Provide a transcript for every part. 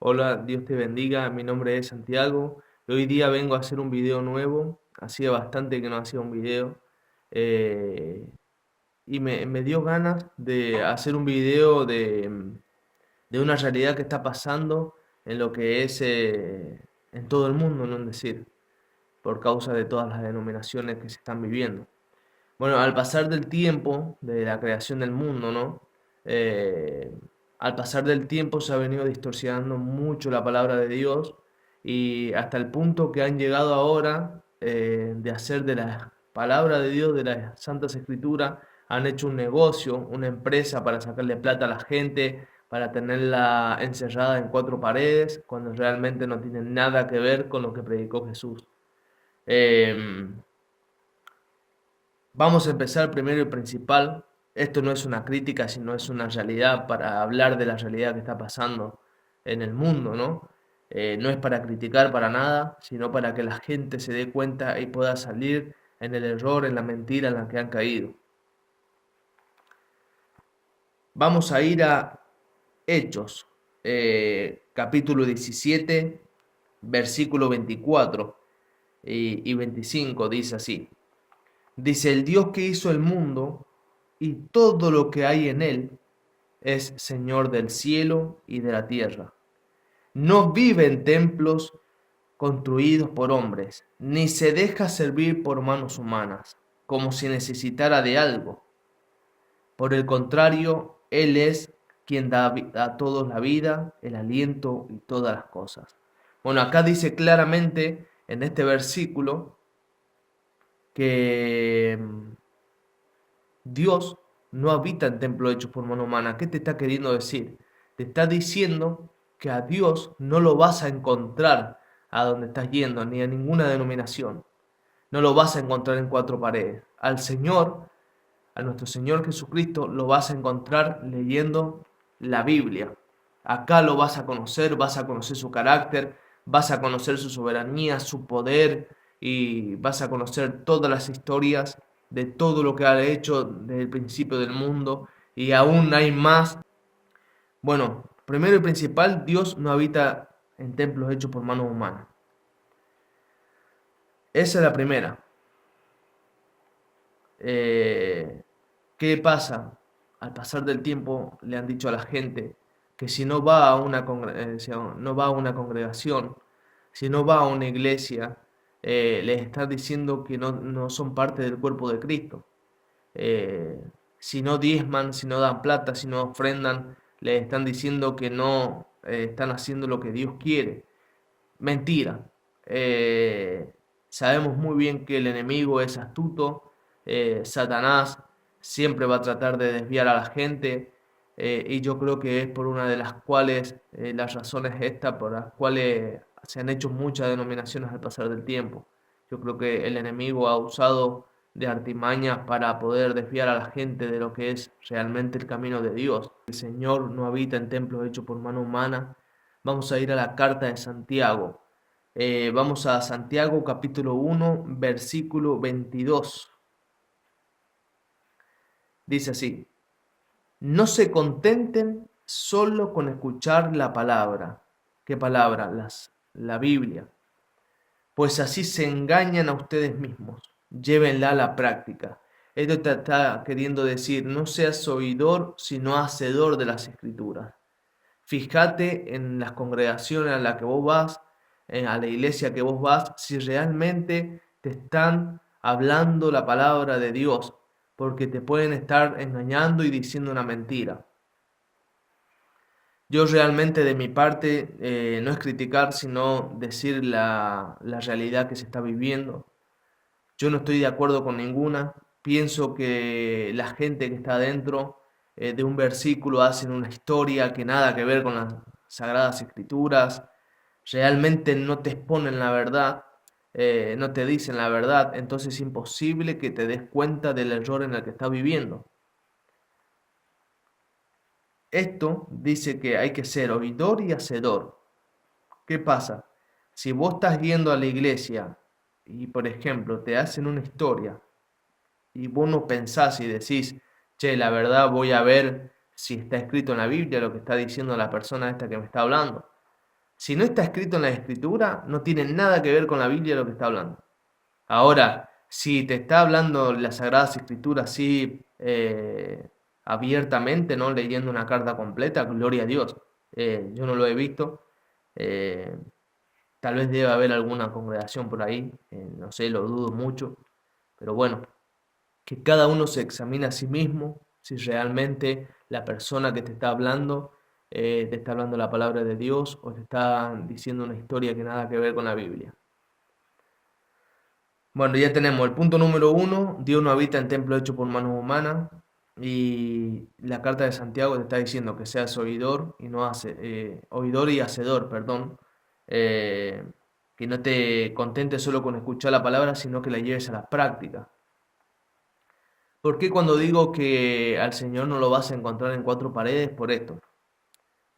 Hola, Dios te bendiga, mi nombre es Santiago y hoy día vengo a hacer un video nuevo. Hacía bastante que no hacía un video eh, y me dio ganas de hacer un video de una realidad que está pasando en lo que es en todo el mundo, no es decir, por causa de todas las denominaciones que se están viviendo. Bueno, al pasar del tiempo, de la creación del mundo, ¿no? Eh, Al pasar del tiempo se ha venido distorsionando mucho la palabra de Dios y hasta el punto que han llegado ahora de hacer de la palabra de Dios, de las Santas Escrituras, han hecho un negocio, una empresa para sacarle plata a la gente, para tenerla encerrada en cuatro paredes, cuando realmente no tiene nada que ver con lo que predicó Jesús. Em, Vamos a empezar primero y principal. Esto no es una crítica, sino es una realidad para hablar de la realidad que está pasando en el mundo, ¿no? No es para criticar para nada, sino para que la gente se dé cuenta y pueda salir en el error, en la mentira en la que han caído. Vamos a ir a Hechos, capítulo 17, versículo 24 y 25, dice así. Dice, el Dios que hizo el mundo y todo lo que hay en él es Señor del cielo y de la tierra. No vive en templos construidos por hombres, ni se deja servir por manos humanas, como si necesitara de algo. Por el contrario, Él es quien da a todos la vida, el aliento y todas las cosas. Bueno, acá dice claramente en este versículo que Dios no habita en templos hechos por mano humana. ¿Qué te está queriendo decir? Te está diciendo que a Dios no lo vas a encontrar a donde estás yendo, ni a ninguna denominación. No lo vas a encontrar en cuatro paredes. Al Señor, a nuestro Señor Jesucristo, lo vas a encontrar leyendo la Biblia. Acá lo vas a conocer su carácter, vas a conocer su soberanía, su poder y vas a conocer todas las historias de todo lo que ha hecho desde el principio del mundo y aún hay más. Bueno, primero y principal, Dios no habita en templos hechos por manos humanas. Esa es la primera. Eh, ¿Qué pasa? Al pasar del tiempo le han dicho a la gente que si no va a una, no va a una congregación, si no va a una iglesia, les están diciendo que no son parte del cuerpo de Cristo. Eh, si no diezman, si no dan plata, si no ofrendan, les están diciendo que no están haciendo lo que Dios quiere. Mentira. Eh, Sabemos muy bien que el enemigo es astuto. Satanás siempre va a tratar de desviar a la gente. Y yo creo que es por una de las cuales, las razones estas, por las cuales se han hecho muchas denominaciones al pasar del tiempo. Yo creo que el enemigo ha usado de artimañas para poder desviar a la gente de lo que es realmente el camino de Dios. El Señor no habita en templos hechos por mano humana. Vamos a ir a la carta de Santiago. Vamos a Santiago capítulo 1, versículo 22. Dice así, no se contenten solo con escuchar la palabra. ¿Qué palabra? La Biblia. Pues así se engañan a ustedes mismos. Llévenla a la práctica. Esto te está queriendo decir, no seas oidor, sino hacedor de las escrituras. Fíjate en las congregaciones a las que vos vas, a la iglesia que vos vas, si realmente te están hablando la palabra de Dios, porque te pueden estar engañando y diciendo una mentira. Yo realmente de mi parte no es criticar, sino decir la realidad que se está viviendo. Yo no estoy de acuerdo con ninguna. Pienso que la gente que está dentro de un versículo hacen una historia que nada que ver con las Sagradas Escrituras. Realmente no te exponen la verdad, no te dicen la verdad. Entonces es imposible que te des cuenta del error en el que estás viviendo. Esto dice que hay que ser oidor y hacedor. ¿Qué pasa? Si vos estás yendo a la iglesia y, por ejemplo, te hacen una historia y vos no pensás y decís, che, la verdad voy a ver si está escrito en la Biblia lo que está diciendo la persona esta que me está hablando. Si no está escrito en la Escritura, no tiene nada que ver con la Biblia lo que está hablando. Ahora, si te está hablando las Sagradas Escrituras así abiertamente, ¿no? Leyendo una carta completa, gloria a Dios. Yo no lo he visto. Eh, Tal vez debe haber alguna congregación por ahí, no sé, lo dudo mucho. Pero bueno, que cada uno se examine a sí mismo si realmente la persona que te está hablando la palabra de Dios o te está diciendo una historia que nada que ver con la Biblia. Bueno, ya tenemos el punto número uno: Dios no habita en templo hecho por manos humanas. Y la carta de Santiago te está diciendo que seas oidor y no oidor y hacedor, perdón. Eh, que no te contentes solo con escuchar la palabra, sino que la lleves a la práctica. ¿Por qué cuando digo que al Señor no lo vas a encontrar en cuatro paredes? Por esto.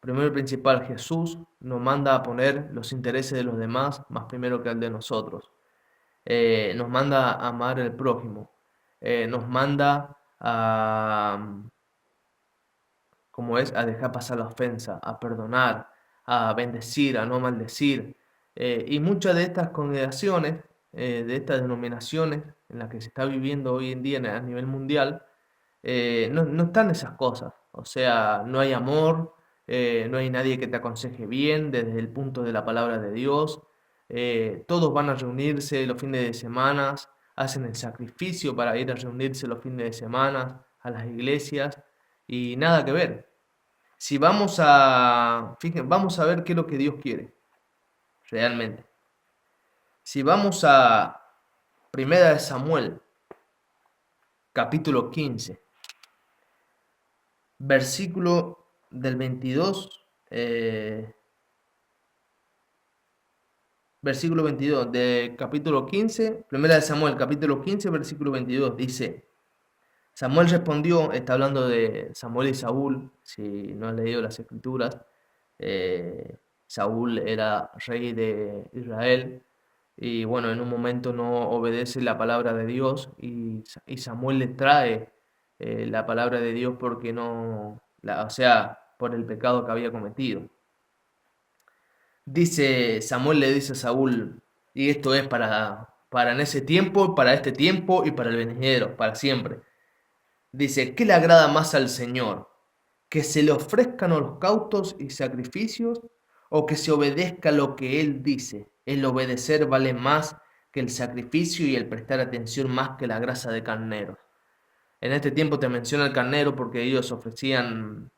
Primero y principal, Jesús nos manda a poner los intereses de los demás más primero que el de nosotros. Nos manda a amar al prójimo. Nos manda a dejar pasar la ofensa, a perdonar, a bendecir, a no maldecir. Y muchas de estas congregaciones, de estas denominaciones en las que se está viviendo hoy en día a nivel mundial, no están esas cosas. O sea, no hay amor, no hay nadie que te aconseje bien desde el punto de la palabra de Dios. Todos van a reunirse los fines de semana, hacen el sacrificio para ir a reunirse los fines de semana a las iglesias y nada que ver. Si vamos a ver qué es lo que Dios quiere realmente. Si vamos a Primera de Samuel, capítulo 15, versículo del 22, versículo 22 de capítulo 15, Primera de Samuel, capítulo 15, versículo 22, dice: Samuel respondió, está hablando de Samuel y Saúl, si no has leído las escrituras. Saúl era rey de Israel y bueno, en un momento no obedece la palabra de Dios y Samuel le trae la palabra de Dios porque o sea, por el pecado que había cometido. Samuel le dice a Saúl, y esto es para en ese tiempo, para este tiempo y para el venidero, para siempre. Dice: ¿qué le agrada más al Señor? ¿Que se le ofrezcan holocaustos y sacrificios o que se obedezca lo que Él dice? El obedecer vale más que el sacrificio y el prestar atención más que la grasa de carneros. En este tiempo te menciona el carnero porque ellos ofrecían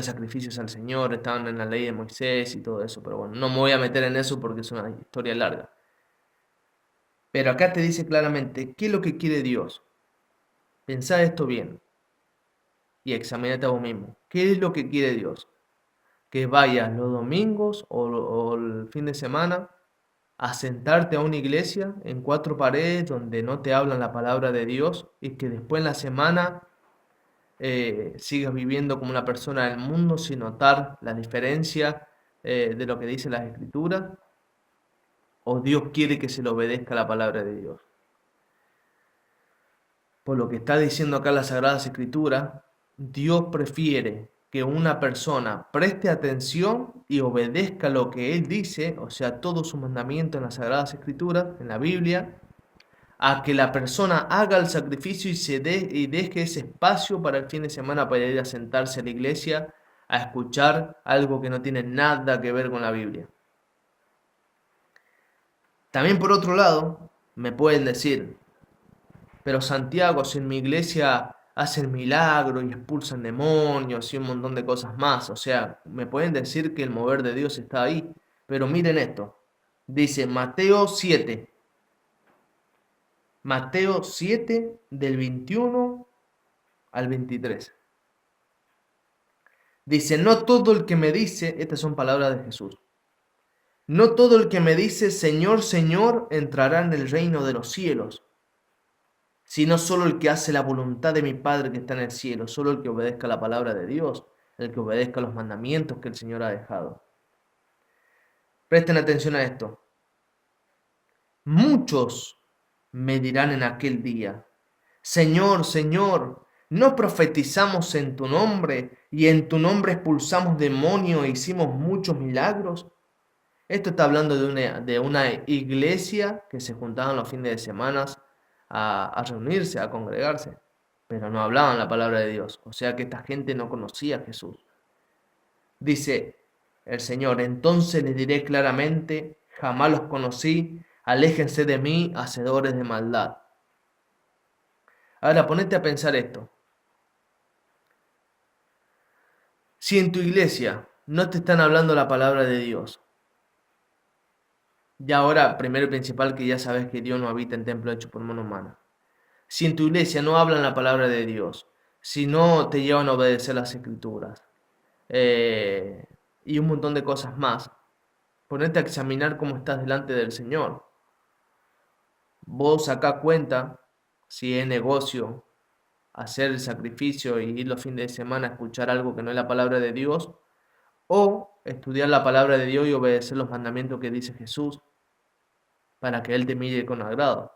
sacrificios al Señor, estaban en la ley de Moisés y todo eso, pero bueno, no me voy a meter en eso porque es una historia larga. Pero acá te dice claramente qué es lo que quiere Dios. Pensá esto bien y examínate a vos mismo. ¿Qué es lo que quiere Dios? Que vayas los domingos o el fin de semana a sentarte a una iglesia en cuatro paredes donde no te hablan la palabra de Dios y que después en la semana sigas viviendo como una persona del mundo sin notar la diferencia de lo que dice las Escrituras, o Dios quiere que se le obedezca la palabra de Dios. Por lo que está diciendo acá las Sagradas Escrituras, Dios prefiere que una persona preste atención y obedezca lo que Él dice, o sea, todos sus mandamientos en las Sagradas Escrituras, en la Biblia, a que la persona haga el sacrificio y deje ese espacio para el fin de semana para ir a sentarse a la iglesia a escuchar algo que no tiene nada que ver con la Biblia. También por otro lado, me pueden decir: pero Santiago, si en mi iglesia hacen milagros y expulsan demonios y un montón de cosas más, o sea, me pueden decir que el mover de Dios está ahí, pero miren esto, dice Mateo 7 del 21 al 23. Dice: no todo el que me dice, estas son palabras de Jesús, no todo el que me dice Señor, Señor, entrará en el reino de los cielos, sino solo el que hace la voluntad de mi Padre que está en el cielo, solo el que obedezca la palabra de Dios, el que obedezca los mandamientos que el Señor ha dejado. Presten atención a esto. Muchos me dirán en aquel día: Señor, Señor, ¿No profetizamos en tu nombre y en tu nombre expulsamos demonios e hicimos muchos milagros? Esto está hablando de una iglesia que se juntaban los fines de semana a reunirse, a congregarse, pero no hablaban la palabra de Dios. O sea que esta gente no conocía a Jesús. Dice el Señor, entonces les diré claramente, jamás los conocí, aléjense de mí, hacedores de maldad. Ahora ponete a pensar esto. Si en tu iglesia no te están hablando la palabra de Dios, y ahora, primero y principal, que ya sabes que Dios no habita en templo hecho por mano humana. Si en tu iglesia no hablan la palabra de Dios, si no te llevan a obedecer las escrituras, eh, y un montón de cosas más, ponete a examinar cómo estás delante del Señor. Vos sacá cuenta si es negocio hacer el sacrificio y ir los fines de semana a escuchar algo que no es la palabra de Dios, o estudiar la palabra de Dios y obedecer los mandamientos que dice Jesús para que Él te mire con agrado.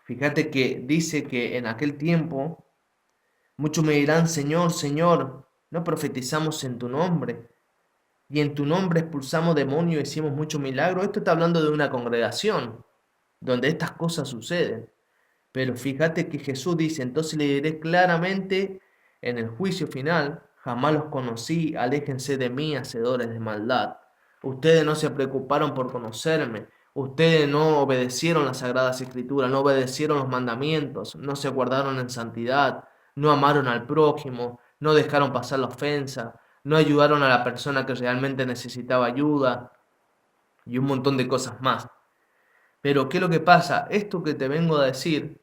Fíjate que dice que en aquel tiempo muchos me dirán, Señor, Señor, no profetizamos en tu nombre y en tu nombre expulsamos demonios y hicimos muchos milagros. Esto está hablando de una congregación donde estas cosas suceden. Pero fíjate que Jesús dice, entonces le diré claramente en el juicio final, jamás los conocí, aléjense de mí, hacedores de maldad. Ustedes no se preocuparon por conocerme, ustedes no obedecieron las sagradas escrituras, no obedecieron los mandamientos, no se guardaron en santidad, no amaron al prójimo, no dejaron pasar la ofensa, no ayudaron a la persona que realmente necesitaba ayuda y un montón de cosas más. Pero ¿qué es lo que pasa? Esto que te vengo a decir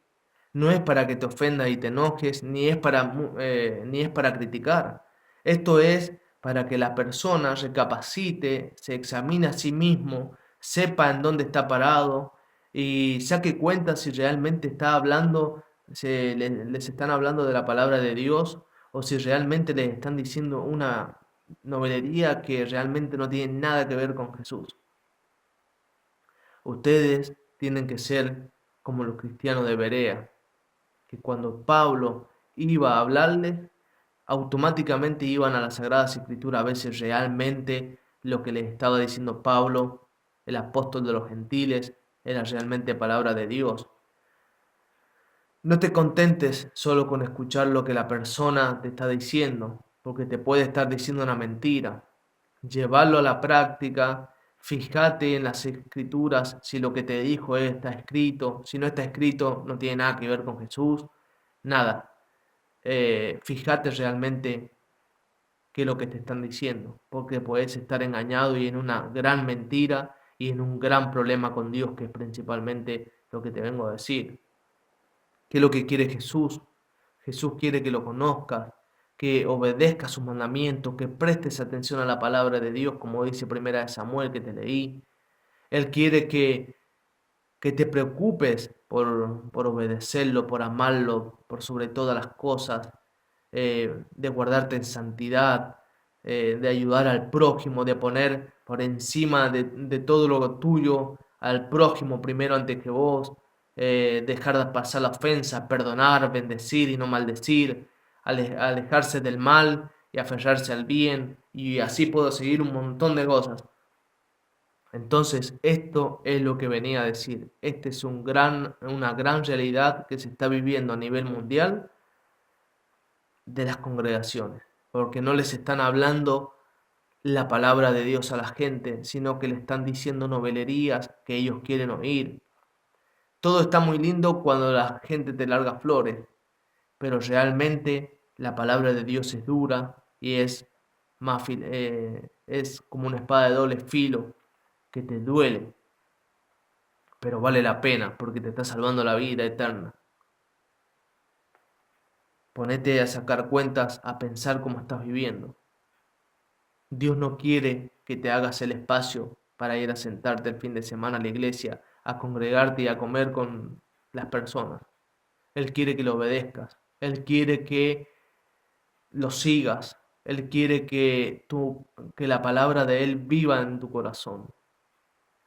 no es para que te ofendas y te enojes, ni es para criticar. Esto es para que la persona recapacite, se examine a sí mismo, sepa en dónde está parado y saque cuenta si realmente está hablando, les están hablando de la palabra de Dios o si realmente les están diciendo una novelería que realmente no tiene nada que ver con Jesús. Ustedes tienen que ser como los cristianos de Berea, que cuando Pablo iba a hablarles, automáticamente iban a las Sagradas Escrituras a ver si realmente lo que les estaba diciendo Pablo, el apóstol de los gentiles, era realmente palabra de Dios. No te contentes solo con escuchar lo que la persona te está diciendo, porque te puede estar diciendo una mentira. Llevarlo a la práctica, fíjate en las escrituras si lo que te dijo está escrito, si no está escrito no tiene nada que ver con Jesús, nada. Fíjate realmente qué es lo que te están diciendo, porque puedes estar engañado y en una gran mentira y en un gran problema con Dios, que es principalmente lo que te vengo a decir. ¿Qué es lo que quiere Jesús? Jesús quiere que lo conozcas, que obedezcas sus mandamientos, que prestes atención a la palabra de Dios, como dice primera de Samuel que te leí. Él quiere que te preocupes por obedecerlo, por amarlo, por sobre todas las cosas, de guardarte en santidad, de ayudar al prójimo, de poner por encima de todo lo tuyo al prójimo primero antes que vos, dejar de pasar la ofensa, perdonar, bendecir y no maldecir, alejarse del mal y aferrarse al bien, y así puedo seguir un montón de cosas. Entonces, esto es lo que venía a decir. Esta es una gran realidad que se está viviendo a nivel mundial de las congregaciones, porque no les están hablando la palabra de Dios a la gente, sino que le están diciendo novelerías que ellos quieren oír. Todo está muy lindo cuando la gente te larga flores, pero realmente la palabra de Dios es dura y es como una espada de doble filo que te duele, pero vale la pena porque te está salvando la vida eterna. Ponete a sacar cuentas, a pensar cómo estás viviendo. Dios no quiere que te hagas el espacio para ir a sentarte el fin de semana a la iglesia, a congregarte y a comer con las personas. Él quiere que lo obedezcas. Él quiere que lo sigas. Él quiere que la palabra de Él viva en tu corazón.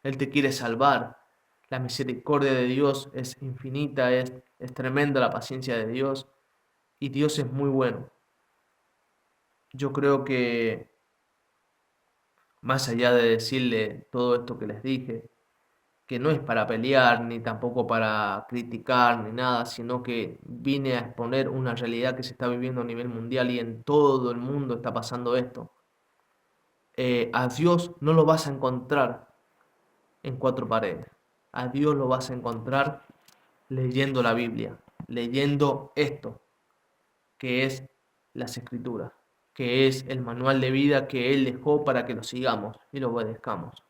Él te quiere salvar. La misericordia de Dios es infinita, es tremenda la paciencia de Dios. y Dios es muy bueno. Yo creo que más allá de decirle todo esto que les dije, que no es para pelear ni tampoco para criticar ni nada, sino que vine a exponer una realidad que se está viviendo a nivel mundial y en todo el mundo está pasando esto. A Dios no lo vas a encontrar en cuatro paredes. A Dios lo vas a encontrar leyendo la Biblia, leyendo esto, que es las Escrituras, que es el manual de vida que Él dejó para que lo sigamos y lo obedezcamos.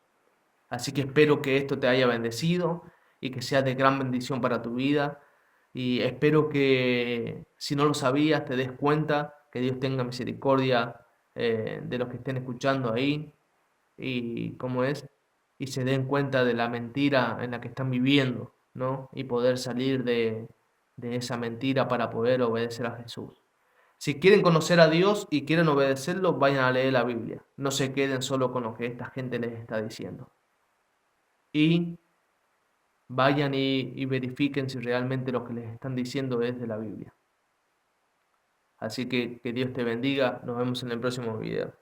Así que espero que esto te haya bendecido y que sea de gran bendición para tu vida. Y espero que si no lo sabías te des cuenta, que Dios tenga misericordia de los que estén escuchando ahí y cómo es, y se den cuenta de la mentira en la que están viviendo, ¿no? Y poder salir de esa mentira para poder obedecer a Jesús. Si quieren conocer a Dios y quieren obedecerlo, vayan a leer la Biblia. No se queden solo con lo que esta gente les está diciendo. Y vayan y verifiquen si realmente lo que les están diciendo es de la Biblia. Así que Dios te bendiga. Nos vemos en el próximo video.